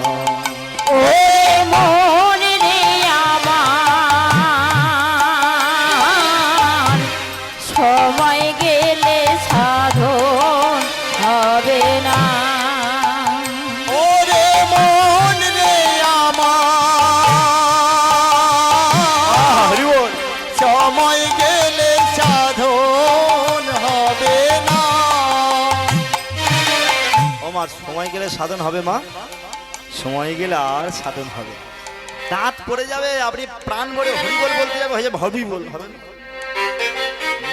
ও মন রে আমার সময় গেলে সাধন হবে না। ওরে মন রে আমার সময় গেলে সাধন হবে না। আমার সময় গেলে সাধন হবে মা, সময় গেলে আর সাধন হবে। দাঁত পড়ে যাবে, আপনি প্রাণ ভরে হরিবল বলতে যাবে হয়ে যাবে হরিবল, হবে না।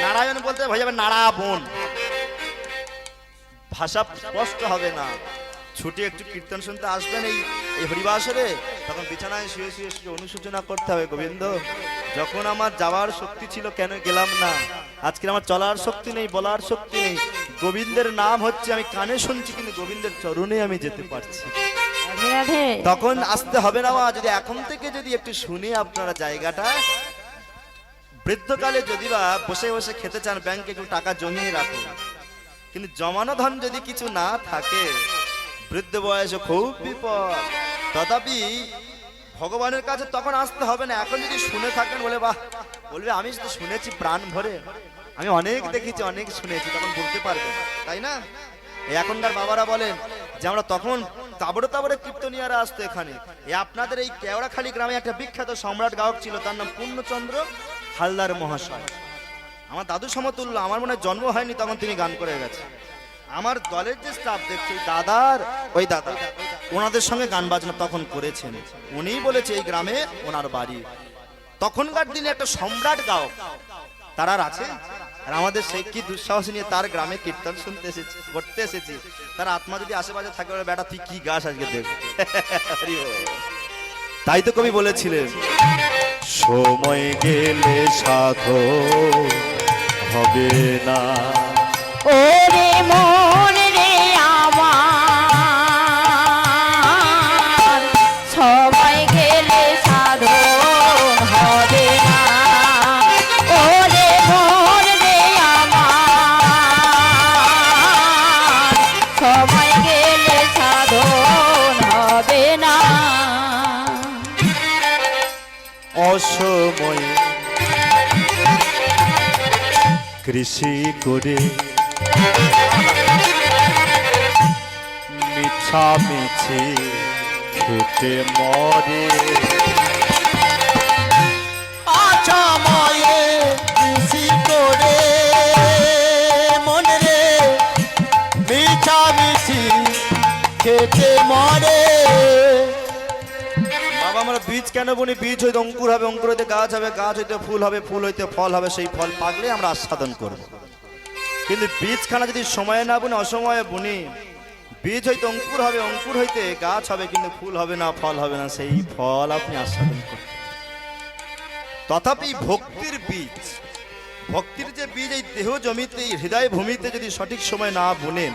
নারায়ণ বলতে হয়ে যাবে নারাবণ, ভাষা স্পষ্ট হবে না। ছুটি একটু কীর্তন শুনতে আসবেন এই হরিবাসরে, তখন বিছানায় শুয়ে শুয়ে শুয়ে অনুশোচনা করতে হবে, গোবিন্দ যখন আমার যাওয়ার শক্তি ছিল কেন গেলাম না, আজকে আমার চলার শক্তি নেই, বলার শক্তি নেই। গোবিন্দের নাম হচ্ছে আমি কানে শুনছি কিন্তু গোবিন্দের চরণে আমি যেতে পারছি। রাধে রাধে। তখন আসতে হবে না মা, যদি এখন থেকে যদি একটু শুনি আপনারা জায়গাটা, বৃদ্ধকালে যদি বা বসে বসে খেতে চান ব্যাংকে একটু টাকা জমিয়ে রাখুন, কিন্তু জমানো ধন যদি কিছু না থাকে বৃদ্ধ বয়সে খুব বিপদ। তথাপি ভগবানের কাছে তখন আসতে হবে না, এখন যদি শুনে থাকেন বলে বাহ, বলবে আমি তো শুনেছি প্রাণ ভরে, আমি অনেক দেখেছি অনেক শুনেছি, তখন বলতে পারবে, তাই না? এখনকার বাবারা বলেন যে আমরা তখন তাবড়ে তাবড়ে কীর্তনিয়ারা আসতো এখানে। আপনাদের এই কেওড়াখালী গ্রামে একটা বিখ্যাত সম্রাট গায়ক ছিল, তার নাম পূর্ণচন্দ্র হালদার মহাশয়। আমার দাদু সমতুল্য, আমার মনে হয় জন্ম হয়নি তখন তিনি গান করে গেছে। আমার দলের যে স্টাফ দেখছে ওই দাদা ওনাদের সঙ্গে গান বাজনা তখন করেছেন, উনিই বলেছে এই গ্রামে ওনার বাড়ি। তখনকার দিনে একটা সম্রাট গায়ক তারা আর আছে, আর আমাদের সেই কি দুঃসাহস নিয়ে তার গ্রামে কীর্তন শুনতে এসেছি, করতে এসেছি। তার আত্মা যদি আশেপাশে থাকে বলে বেটা তুই কি গাছ আজকে দেখ। তাই তো কবি বলেছিলেন সময় গেলে সাধন হবে না। ওরে মন রে আমার সময় গেলে সাধন হবে না। ওরে মন রে আমার সময় গেলে সাধন হবে না। অসময়ে কৃষি করে মিছামিছি খেতে মরে, আছাময়ে কৃষি করে মন রে মিছামিছি খেতে মরে। বাবা আমরা বীজ কেন বুনি? বীজ হইতে অঙ্কুর হবে, অঙ্কুর হইতে গাছ হবে, গাছ হইতে ফুল হবে, ফুল হইতে ফল হবে, সেই ফল পাকলে আমরা আস্বাদন করব। কিন্তু বীজখানা যদি সময়ে না বুনি, অসময়ে বুনি, বীজ হইতে অঙ্কুর হবে, অঙ্কুর হইতে গাছ হবে, কিন্তু ফুল হবে না, ফল হবে না, সেই ফল আপনি আস্বাদন করবেন। তথাপি ভক্তির বীজ, ভক্তির যে বীজ এই দেহ জমিতে হৃদয় ভূমিতে যদি সঠিক সময় না বুনেন,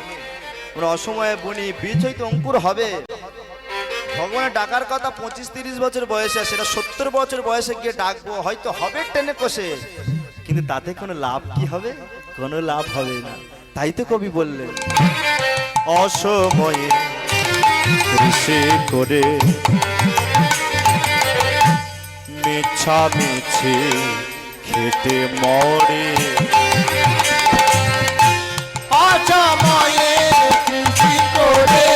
আমরা অসময়ে বুনি, বীজ হইতে অঙ্কুর হবে। ভগবানের ডাকার কথা 25-30 বছর বয়সে, সেটা 70 বছর বয়সে গিয়ে ডাকবো, হয়তো হবে টেনে কষে, কিন্তু তাতে কোনো লাভ কি হবে? কোনো লাভ হবে না। তাই তো কবি বললেন অসময়ে কৃষি করে মিছামিছি খেতে মরে। আছাময়ে কৃষি করে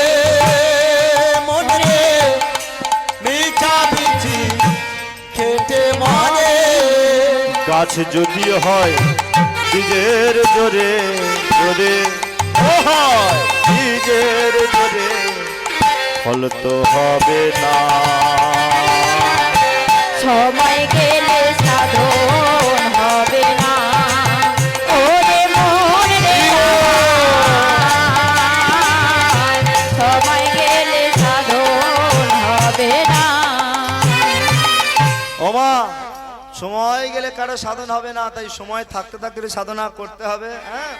মন রে মিছামিছি খেতে মরে। গাছ যদি হয় বীজের জোরে জোরে, ও হয় বীজের জোরে, ফল তো হবে না। সময় গেলে সাধন হবে না। ওরে মন রে আমার সময় গেলে সাধন হবে না। ওমা সময় গেলে কারো সাধন হবে না, তাই সময় থাকতে থাকতে সাধনা করতে হবে। হ্যাঁ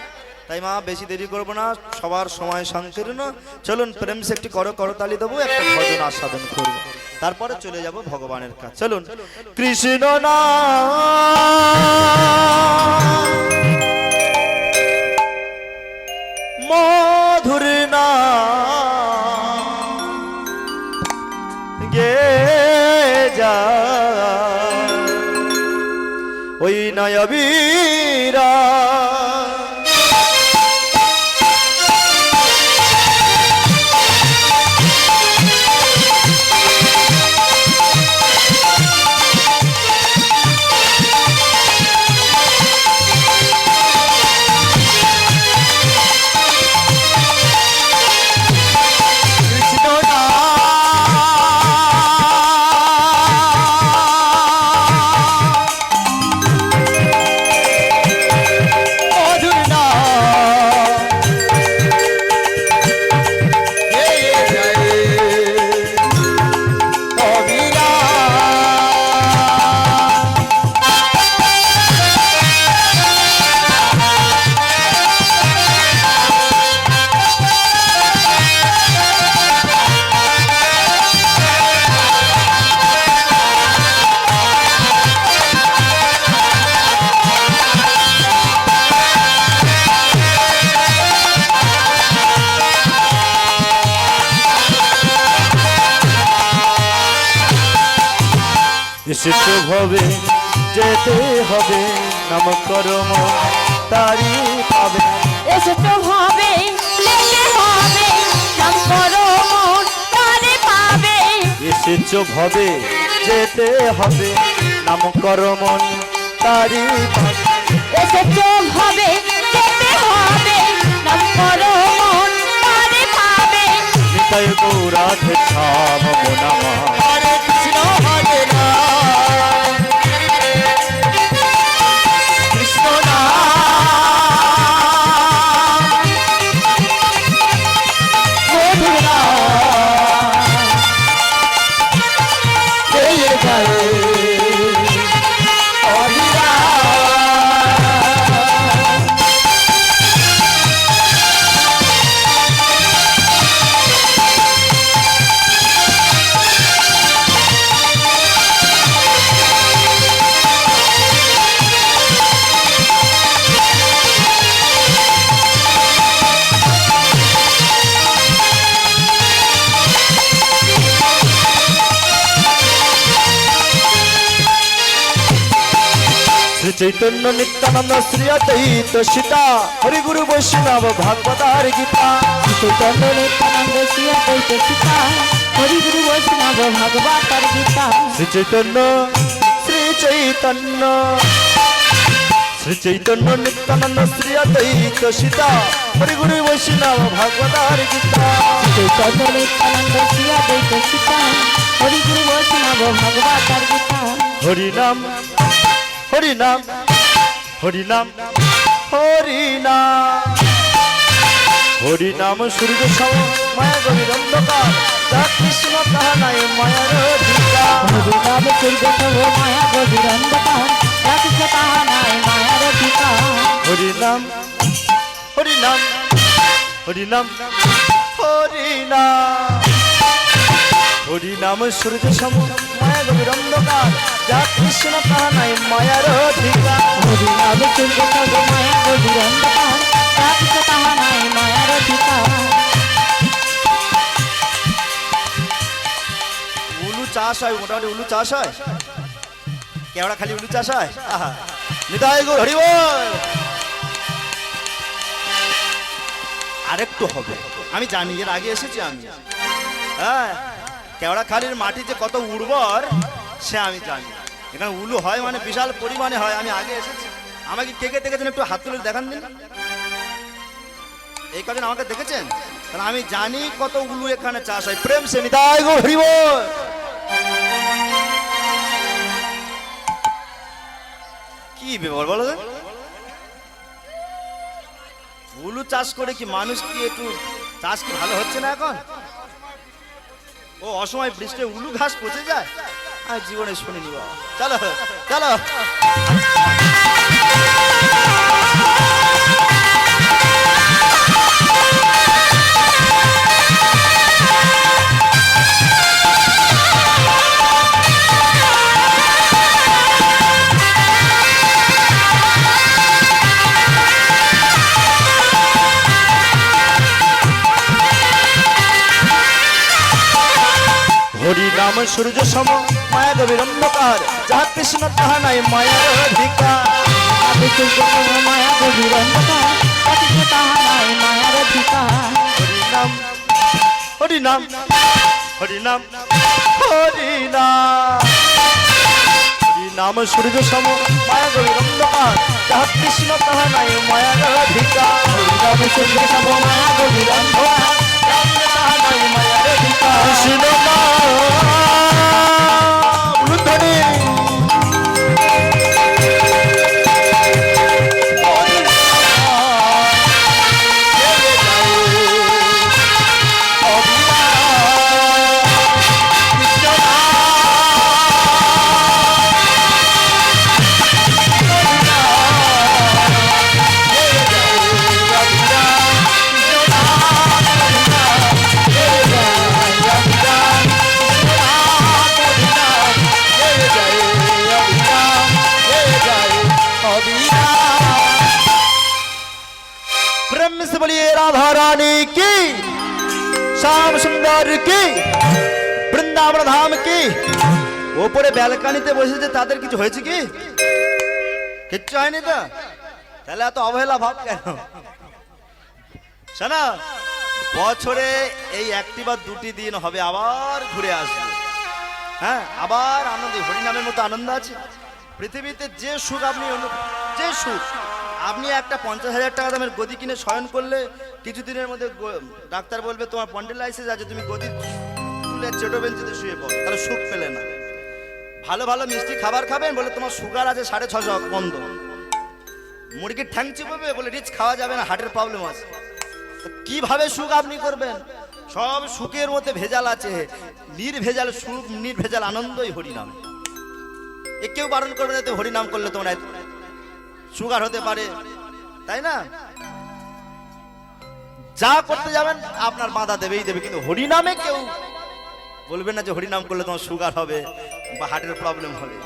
তাই মা বেশি দেরি করবো না, সবার সময় সংকীর্ণ। চলুন প্রেম সে একটি করতালি দেবো, একটা ভজন আস্বাদন করবো, তারপরে চলে যাব ভগবানের কাছে। চলুন কৃষ্ণ না মধুর না গে যা ওই নয়বীরা এসেছো ভবে যেতে হবে নাম করম তারি পাবে এসেছো ভাবে যেতে হবে নাম করো মন তারে পাবে এসেছো ভবে যেতে হবে নাম করম তারি পাবে এসেছো ভাবে যেতে হবে নাম করো মন তারে পাবে নিতাই গৌরাধে ছাম মোনামা হরে কৃষ্ণ হরে রাম কৃষ্ণ নাম মধুর নাম গেয়ে যায় অবিরাম শ্রী চৈতন্য নিত্যানন্দ শ্রী অদ্বৈত সীতা হরি গুরু বৈষ্ণব ভাগবতার গীতা চৈতন্য নিত্যানন্দ শ্রী অদ্বৈত সীতা হরি গুরু বৈষ্ণব ভাগবতার গীতা শ্রী চৈতন্য শ্রী চৈতন্য শ্রী চৈতন্য নিত্যানন্দ শ্রী অদ্বৈত সীতা হরি গুরু বৈষ্ণব ভাগবতার গীতা চৈতন্য নিত্যানন্দ শ্রী অদ্বৈত সীতা হরি গুরু বৈষ্ণব ভাগবতার গীতা হরি নাম হরি নাম হরি নাম হরি নাম হরি নাম সূর্য সম মায়া গভীর অন্ধকার যা কৃষ্ণ তাহা নাই মায়ার অধিকার হরি নাম সূর্য সব মায়া গভীর অন্ধকার রাখিছে তাহা নাই মায়ার অধিকার হরি নাম হরি নাম হরি নাম হরি নাম হরি নাম সূর্য সম মায়া গভীর অন্ধকার যা কৃষ্ণ তাহা নাই মায়ার অধিকার হরি নাম সূর্য সব মায়া গভীর অন্ধকার রাখিছে তাহা নাই মায়ার অধিকার উলু চাষ হয় মোটামুটি উলু চাষ হয় কেওড়া খালি উলু চাষ হয় আহা নিতাই গো হরি বল আরেকটু হবে আমি জানি এর আগে এসেছি আমি হ্যাঁ কেওড়া খালির মাটি যে কত উর্বর সে আমি জানি এখানে উলু হয় মানে বিশাল পরিমাণে হয় আমি আগে এসেছি আমাকে কে কে দেখেছেন একটু হাত তুলে দেখান দিন এই কদিন আমাকে দেখেছেন তাহলে আমি জানি কত উলু এখানে চাষ হয় প্রেম সে নিতাই গো হরি বল কি ব্যাপার বলো তো? উলু চাষ করে কি মানুষ কি একটু চাষ কি ভালো হচ্ছে না এখন ও অসময় বৃষ্টি উলু ঘাস পচে যায় আমি জীবনে শুনিনি বাবা চলো চলো হরি নাম সূর্য সম মায়া গভীর অন্ধকার যাহা কৃষ্ণ তাহা নাই মায়ার অধিকার আমি সূর্য মায়া গভীর অন্ধকার অথচ তাহা নাই মায়ার অধিকার। হরি নাম হরি নাম হরি নাম হরি নাম হরি নাম সূর্য সম মায়া গভীর অন্ধকার যাহা কৃষ্ণ তাহা নাই মায়ার অধিকার হরি নাম সূর্য সম মায়া গভীর অন্ধকার যাহা কৃষ্ণ তাহা নাই মায়ার অধিকার কৃষ্ণ নাম উলুধ্বনি प्रेम से बोलिए राधा रानी की श्याम सुंदर की বৃন্দাবন ধাম কি ওপরে ব্যালকানিতে বসেছে তাদের কিছু হয়েছে কি কিচ্ছু হয়নি তো তাহলে এত অবহেলা ভাব কেন শোনা বছরে এই একটি বা দুটি দিন হবে আবার ঘুরে আসবে হ্যাঁ আবার আনন্দ হরিনামের মতো আনন্দ আছে পৃথিবীতে যে সুখ আপনি যে সুখ আপনি একটা 50,000 টাকা দামের গদি কিনে শয়ন করলে কিছুদিনের মধ্যে ডাক্তার বলবে তোমার পন্ডিলাইসিস আছে তুমি গদি তুলে চেটো বেঞ্চিতে শুয়ে পড়ো তাহলে সুখ পেলে না ভালো ভালো মিষ্টি খাবার খাবেন বলে তোমার সুগার আছে 650 বন্ধ মুরগির ঠ্যাং চিপবে বলে রিচ খাওয়া যাবে না হার্টের প্রবলেম আছে তো কিভাবে সুখ আপনি করবেন সব সুখের মধ্যে ভেজাল আছে নির্ভেজাল সুখ নির্ভেজাল আনন্দই হরিনাম এ কেউ বারণ করবে না হরিনাম করলে তোমরা সুগার হতে পারে তাই না যা করতে যাবেন আপনার বাধা দেবেই দেবে কিন্তু হরিনামে কেউ বলবেন না যে হরিনাম করলে তোমার সুগার হবে বা হার্টের প্রবলেম হবে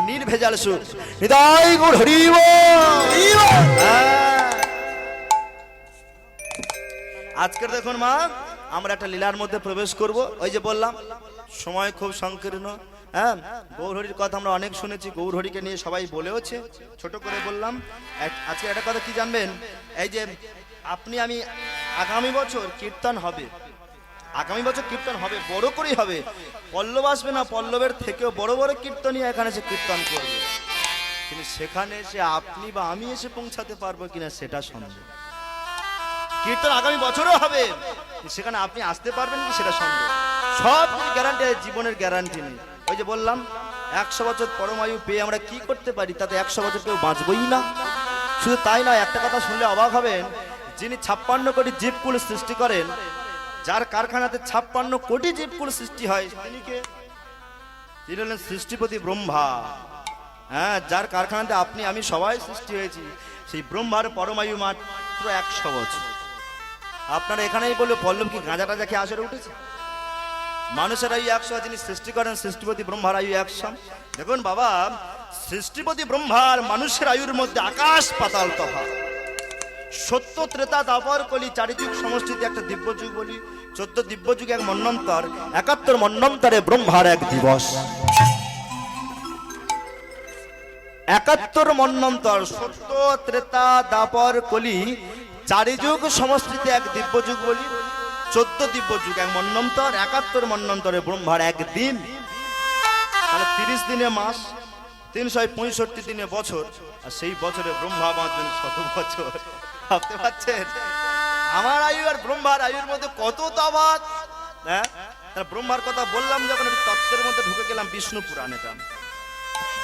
নির্ভেজাল সুখ হৃদয় গুণ হরি বল। আজকের দেখুন মা আমরা একটা লীলার মধ্যে প্রবেশ করব ওই যে বললাম সময় খুব সংকীর্ণ হ্যাঁ গৌরহরির কথা আমরা অনেক শুনেছি গৌরহরিকে নিয়ে সবাই বলেওছে ছোট করে বললাম আজকে একটা কথা কি জানবেন এই যে আপনি আমি আগামী বছর কীর্তন হবে আগামী বছর কীর্তন হবে বড় করেই হবে পল্লব আসবে না পল্লবের থেকেও বড় বড় কীর্তনই এখানে সে কীর্তন করবে কিন্তু সেখানে এসে আপনি বা আমি এসে পৌঁছাতে পারবো কিনা সেটা সন্দেহ কীর্তন আগামী বছরও হবে সেখানে আপনি আসতে পারবেন কি সেটা সন্দেহ সব গ্যারান্টি জীবনের গ্যারান্টি নেই ওই যে বললাম 100 বছর পরমায়ু পেয়ে আমরা কি করতে পারি তাতে 100 বছর কেউ বাঁচবই না শুধু তাই নয় একটা কথা শুনলে অবাক হবেন যিনি 56 কোটি জীবকুল সৃষ্টি করেন যার কারখানাতে 56 কোটি জীবকুল সৃষ্টি হয় তিনি কে তিনি হলেন সৃষ্টিপতি ব্রহ্মা হ্যাঁ যার কারখানাতে আপনি আমি সবাই সৃষ্টি হয়েছি সেই ব্রহ্মার পরমায়ু মাত্র 100 বছর আপনারা এখানেই বললো পল্লব কি গাঁজা টাজা খেয়ে আসরে উঠেছে মানুষের আয়ু 100 যিনি সৃষ্টি করেন সৃষ্টিপতি ব্রহ্মার আয়ু 100 দেখুন বাবা সৃষ্টিপতি ব্রহ্মার মানুষের আয়ুর মধ্যে আকাশ পাতাল তফাৎ সত্য ত্রেতা দাপর কলি চারিযুগ সমষ্টিতে একটা দিব্যযুগ বলি 14 দিব্যযুগ এক মন্বন্তর 71 মন্বন্তরে ব্রহ্মার এক দিবস 71 মন্বন্তর সত্য ত্রেতা দাপর কলি চারিযুগ সমষ্টিতে এক দিব্যযুগ বলি 14 দিব্যযুগ এক মন্বন্তর 71 মন্বন্তরে ব্রহ্মার এক দিন তাহলে 30 দিনে মাস 365 দিনে বছর আর সেই বছরে ব্রহ্মা বাঁচবেন 100 বছর ভাবতে পারছেন আমার আয়ু আর ব্রহ্মার আয়ুর মধ্যে কত তফাৎ হ্যাঁ তাহলে ব্রহ্মার কথা বললাম যখন একটু তত্ত্বের মধ্যে ঢুকে গেলাম বিষ্ণু পুরাণেটা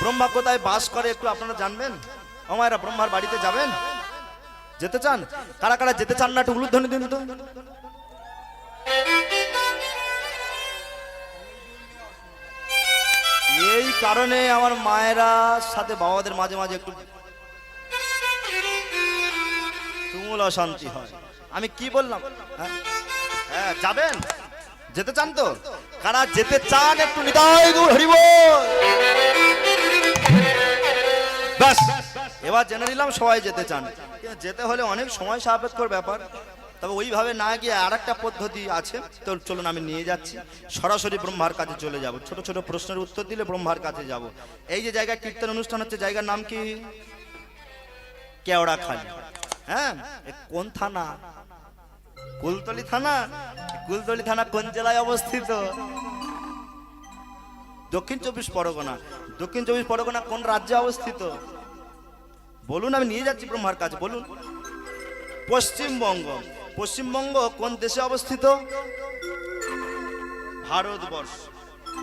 ব্রহ্মা কোথায় বাস করে একটু আপনারা জানবেন আমারা ব্রহ্মার বাড়িতে যাবেন যেতে চান কারা কারা যেতে চান না একটু উলুধ্বনি দিন তো এই কারণে আমার মায়েরা সাথে বাবাদের মাঝে মাঝে একটু তুমুল অশান্তি হয় আমি কি বললাম হ্যাঁ যাবেন যেতে চান তো কারা যেতে চান একটু নিতাই গৌর হরি বল ব্যাস এবার জেনে নিলাম সবাই যেতে চান যেতে হলে অনেক সময় সাপেক্ষর ব্যাপার তবে ওইভাবে না গিয়ে আর একটা পদ্ধতি আছে, তো চলুন আমি নিয়ে যাচ্ছি, সরাসরি ব্রহ্মার কাছে চলে যাব। ছোট ছোট প্রশ্নের উত্তর দিলে ব্রহ্মার কাছে যাব। এই যে জায়গায় কীর্তন অনুষ্ঠান হচ্ছে, জায়গার নাম কি? কেওড়াখালী। হ্যাঁ, কোন থানা? কুলতলি থানা। কুলতলি থানা কোন জেলায় অবস্থিত? দক্ষিণ চব্বিশ পরগনা। দক্ষিণ চব্বিশ পরগনা কোন রাজ্যে অবস্থিত? বলুন, আমি নিয়ে যাচ্ছি ব্রহ্মার কাছে, বলুন। পশ্চিমবঙ্গ। পশ্চিমবঙ্গ কোন দেশে অবস্থিত? ভারতবর্ষ।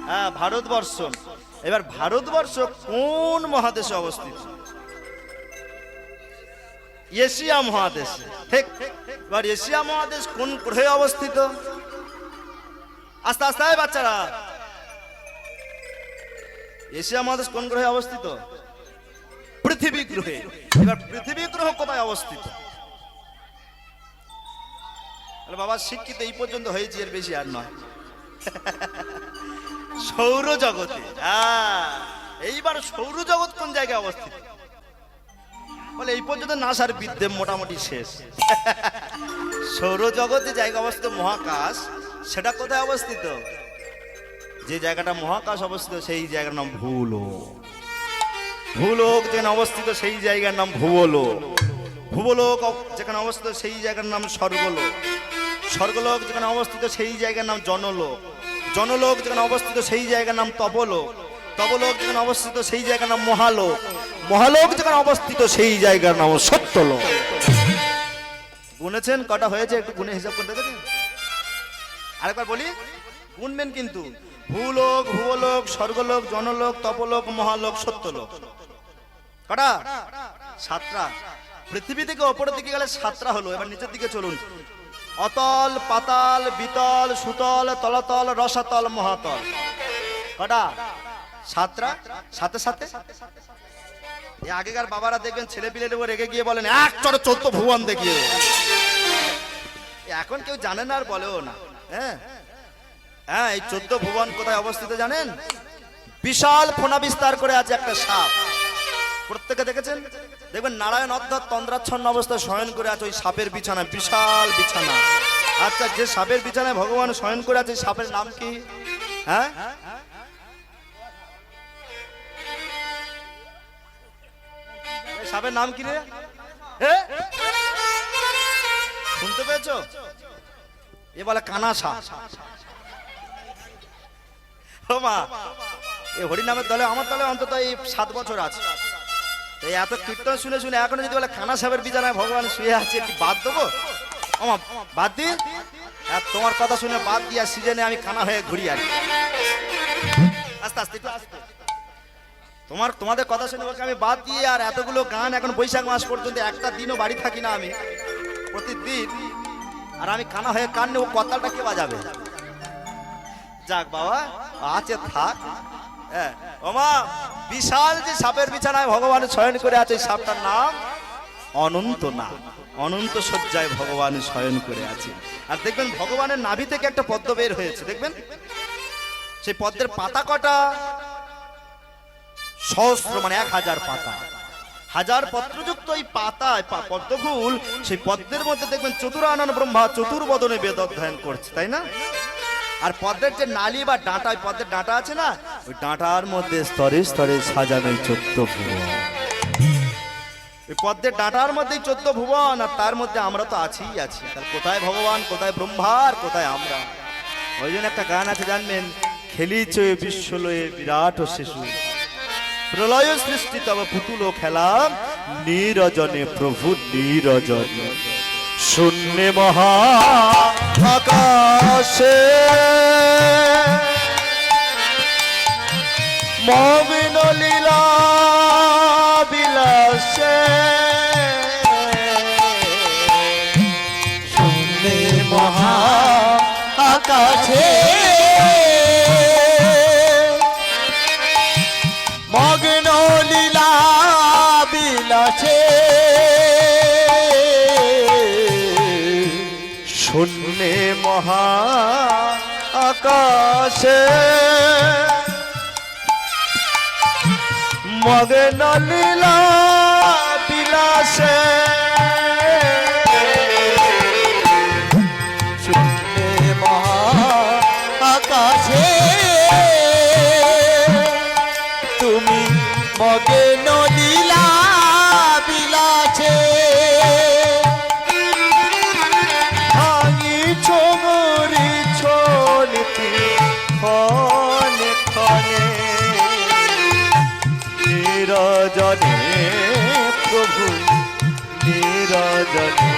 হ্যাঁ, ভারতবর্ষ। এবার ভারতবর্ষ কোন মহাদেশে অবস্থিত? এশিয়া মহাদেশে। ঠিক। এবার এশিয়া মহাদেশ কোন গ্রহে অবস্থিত? আস্তে আস্তে বাচ্চারা, এশিয়া মহাদেশ কোন গ্রহে অবস্থিত? পৃথিবী গ্রহে। এবার পৃথিবী গ্রহ কোথায় অবস্থিত? বাবা শিক্ষিত এই পর্যন্ত হয়েছে, এর বেশি আর নয়। সৌরজগতে। হ্যাঁ, এইবার সৌরজগৎ কোন জায়গায় অবস্থিত? বলে এই পর্যন্ত নাসার বিদ্যে মোটামুটি শেষ। সৌরজগতে জায়গা অবস্থিত মহাকাশ, সেটা কোথায় অবস্থিত? যে জায়গাটা মহাকাশ অবস্থিত সেই জায়গার নাম ভূলোক। ভূলোক যেখানে অবস্থিত সেই জায়গার নাম ভুবলোক। ভুবলোক যেখানে অবস্থিত সেই জায়গার নাম স্বর্গলোক। স্বর্গলোক যেখানে অবস্থিত সেই জায়গার নাম জনলোক। জনলোক যেখানে অবস্থিত সেই জায়গার নাম তপলোক। তপলোক যেখানে অবস্থিত সেই জায়গার নাম মহালোক। মহালোক যেখানে অবস্থিত সেই জায়গার নাম সত্যলোক। গুনেছেন কটা হয়েছে? একটু গুনে হিসাব করে দেখেছেন? আরেকবার বলি, গুনবেন কিন্তু। ভূলোক, ভূলোক, স্বর্গলোক, জনলোক, তপলোক, মহালোক, সত্যলোক। কটা? 7টা। পৃথিবী থেকে ওপরের দিকে গেলে 7টা হলো। এবার নিচের দিকে চলুন। অতল, পাতাল, বিতল, সুতল, তলাতল, রসাতল, মহাতল। কটা? 7টা। সাথে সাথে আগেকার বাবারা দেখবেন ছেলে পিলের উপর রেগে গিয়ে বলেন, এক চড়ে 14 ভুবন দেখিয়ে। এখন কেউ জানে না আর বলেও না। হ্যাঁ হ্যাঁ, এই 14 ভুবন কোথায় অবস্থিত জানেন? বিশাল ফোনা বিস্তার করে আছে একটা সাপ। প্রত্যেকে দেখেছেন? দেখবেন নারায়ণ অর্থাৎ তন্দ্রাচ্ছন্ন অবস্থায় শয়ন করে আছে ওই সাপের বিছানা, বিশাল বিছানা। আচ্ছা, যে সাপের বিছানায় ভগবান শয়ন করে আছে সাপের নাম কি? হ্যাঁ, সাপের নাম কি রে? শুনতে পেয়েছো? এ বলে কানা সাপ। ও মা, এই হরিনামের দলে, আমার দলে অন্তত এই 7 বছর আছে। এই এত কীর্তন শুনে শুনে এখনো যদি বলে কানা সাপের বিছানায় ভগবান শুয়ে আছে, কি বাদ দেবো? আমা বাদ দি। তোমার কথা শুনে বাদ দিয়া সিজনে আমি কানা হয়ে ঘুরি আর। আস্তে আস্তে একটু আস্তে। তোমাদের কথা শুনে বলছি আমি বাদ দিয়ে, আর এতগুলো গান এখন বৈশাখ মাস পর্যন্ত একটা দিনও বাড়ি থাকি না আমি, প্রতিদিন। আর আমি কানা হয়ে কান নেবো, কতালটা কে বাজাবে? যাক বাবা, আছে থাক। হ্যাঁ ওমা, বিশাল যে সাপের বিছানায় ভগবান শয়ন করে আছে, সাপটার নাম অনন্ত নাগ। অনন্ত শয্যায় ভগবান শয়ন করে আছে। আর দেখবেন ভগবানের নাভি থেকে একটা পদ্ম বের হয়েছে, দেখবেন। সেই পদ্মের পাতা কটা? সহস্র, মানে 1000 পাতা। 1000 পত্রযুক্ত এই পাতায় পদ্মফুল, সেই পদ্মের মধ্যে দেখবেন চতুরানন ব্রহ্মা চতুর্বদনে বেদ অধ্যয়ন করছে, তাই না? আর পদ্মের যে নালি বা ডাঁটা, পদ্মের ডাঁটা আছে না, ওই ডাঁটার মধ্যে স্তরে স্তরে সাজানো 14 ভুবন। ওই পদ্মের ডাঁটার মধ্যেই 14 ভুবন, আর তার মধ্যে আমরা তো আছিই আছি। তাহলে কোথায় ভগবান, কোথায় ব্রহ্মা, আর কোথায় আমরা? ওই জন্য একটা গান আছে জানবেন, খেলিছে বিশ্বলয়ে বিরাট শিশু, প্রলয় সৃষ্টি তব পুতুল খেলা, নিরজনে প্রভু নিরজনে। শূন্যে মহা আকাশে মগ্ন লীলা বিলাসে, শূন্যে মহা আকাশে মগ্ন লীলা বিলাসে, শূন্যে মহা আকাশে মগ্ন লীলা বিলাসে, নিরজনে প্রভু নিরজনে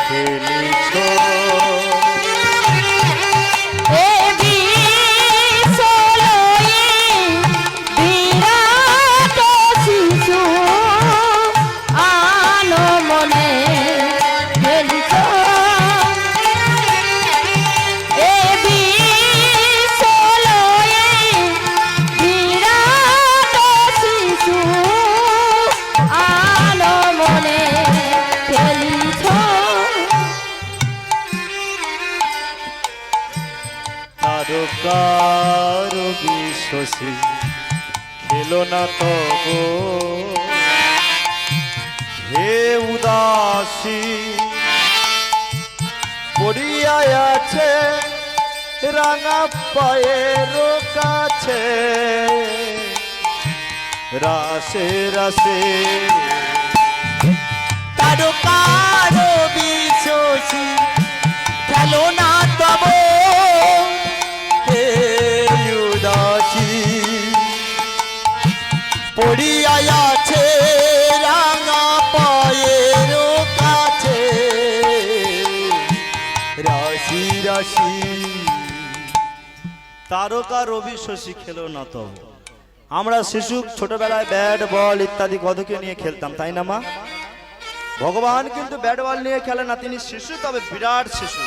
খেলিছ এ বিশ্বলয়ে বিরাট শিশু আনমনে খেলিছ। এ বিশ্বলয়ে বিরাট শিশু আনমনে খেলিছ। তারকার বিশ্বসী খেলো না তব হে উদাসী পড়িয়া আছে রাঙা পায়ের কাছে রাসে রাসে তারকার বিশ্বসী খেলো না তব হে উদাসী পড়িয়া আছে রাঙা পায়ের কাছে রাশি রাশি তারকা রবি শশী খেলো না তো। আমরা শিশু ছোটবেলায় ব্যাট বল ইত্যাদি কতকে নিয়ে খেলতাম, তাই না মা? ভগবান কিন্তু ব্যাট বল নিয়ে খেলে না, তিনি শিশু, তবে বিরাট শিশু।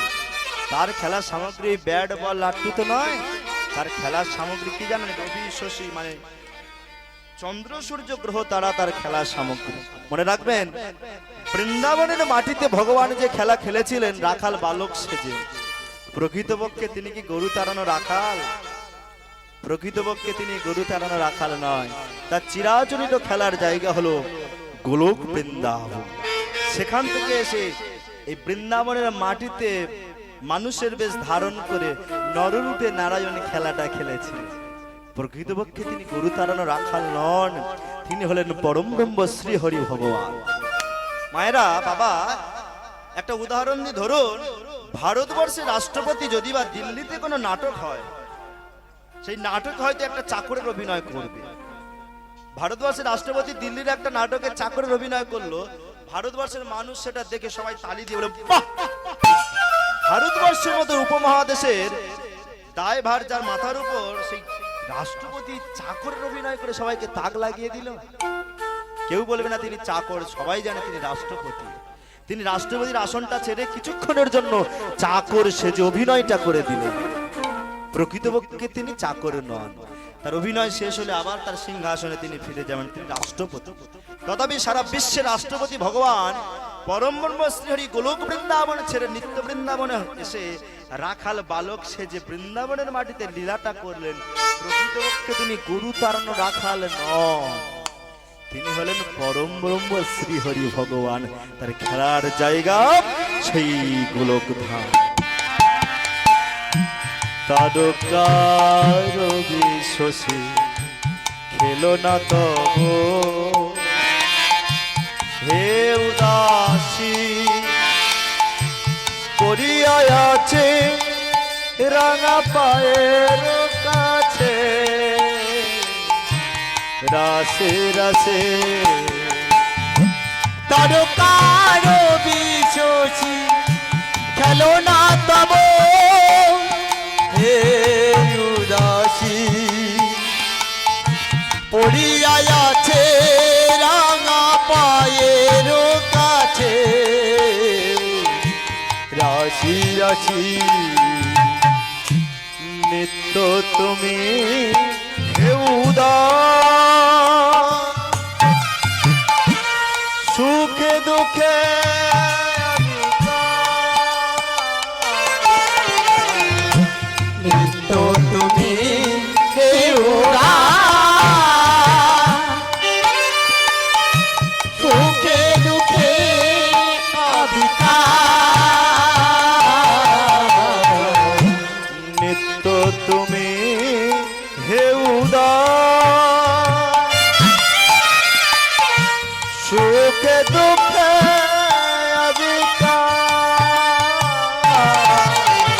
তার খেলার সামগ্রী ব্যাট বল লাট্টু তো নয়, তার খেলার সামগ্রী কি জানেন? রবি শশী মানে চন্দ্র সূর্য গ্রহ তারা তার খেলার সামগ্রী। মনে রাখবেন, বৃন্দাবনের মাটিতে ভগবান যে খেলা খেলেছিলেন রাখাল বালক সেজে, প্রকৃতপক্ষে তিনি কি গরু তাড়ানো রাখাল? প্রকৃতপক্ষে তিনি গরু তাড়ানো রাখাল নয়, তার চিরাচরিত খেলার জায়গা হলো গোলক বৃন্দাবন। সেখান থেকে এসে এই বৃন্দাবনের মাটিতে মানুষের বেশ ধারণ করে নররূপে নারায়ণ খেলাটা খেলেছেন। প্রকৃতপক্ষে তিনি গরু তাড়ানো রাখাল নন, তিনি হলেন পরম ব্রহ্ম শ্রী হরি ভগবান। মায়েরা, বাবা, একটা উদাহরণ দিয়ে ধরুন, ভারতবর্ষের রাষ্ট্রপতি যদি বা দিল্লিতে কোনো নাটক হয়, সেই নাটক হয়তো একটা চাকরের অভিনয় করবে। ভারতবর্ষের রাষ্ট্রপতি দিল্লির একটা নাটকে চাকরের অভিনয় করলো, ভারতবর্ষের মানুষ সেটা দেখে সবাই তালি দিয়ে বলে বাহ! ভারতবর্ষের মতো উপমহাদেশের দায়ভার যার মাথার উপর, সেই রাষ্ট্রপতি চাকরের অভিনয় করে সবাইকে তাক লাগিয়ে দিল। কেউ বলবে না তিনি চাকর, সবাই জানে তিনি রাষ্ট্রপতি। তিনি রাষ্ট্রপতির আসনটা ছেড়ে কিছুক্ষণের জন্য চাকর সেজে অভিনয়টা করে দিলেন। প্রকৃতপক্ষে তিনি চাকর নন, তার অভিনয় শেষ হলে আবার তার সিংহাসনে তিনি ফিরে যাবেন, তিনি রাষ্ট্রপতি। তথাপি সারা বিশ্বের রাষ্ট্রপতি ভগবান পরম ব্রহ্ম শ্রীহরি গোলক বৃন্দাবন ছেড়ে নিত্য বৃন্দাবনে এসে রাখাল বালক সেজে বৃন্দাবনের মাটিতে লীলাটা করলেন। প্রকৃতপক্ষে তিনি গরু তাড়ানো রাখাল নন, তিনি হলেন পরম ব্রহ্ম শ্রীহরি ভগবান। তার খেলার জায়গা সেই গোলক ধাম। তারকার বিশ্বসী খেলো না তব হে উদাসী পড়িয়া আছে রাঙা পায়ের কাছে রাসে রাসে তারকার বিশ্বসী খেলো না তব হে উদাসী পড়িয়া আছে রাঙা পায়ের কাছে রাশি রাশি নিত্য তুমি হে উদাস সুখে দুঃখে নিত্য তুমি হে উদাস সুখে দুঃখে নিত্য তুমি হে উদাস সুখে দুঃখে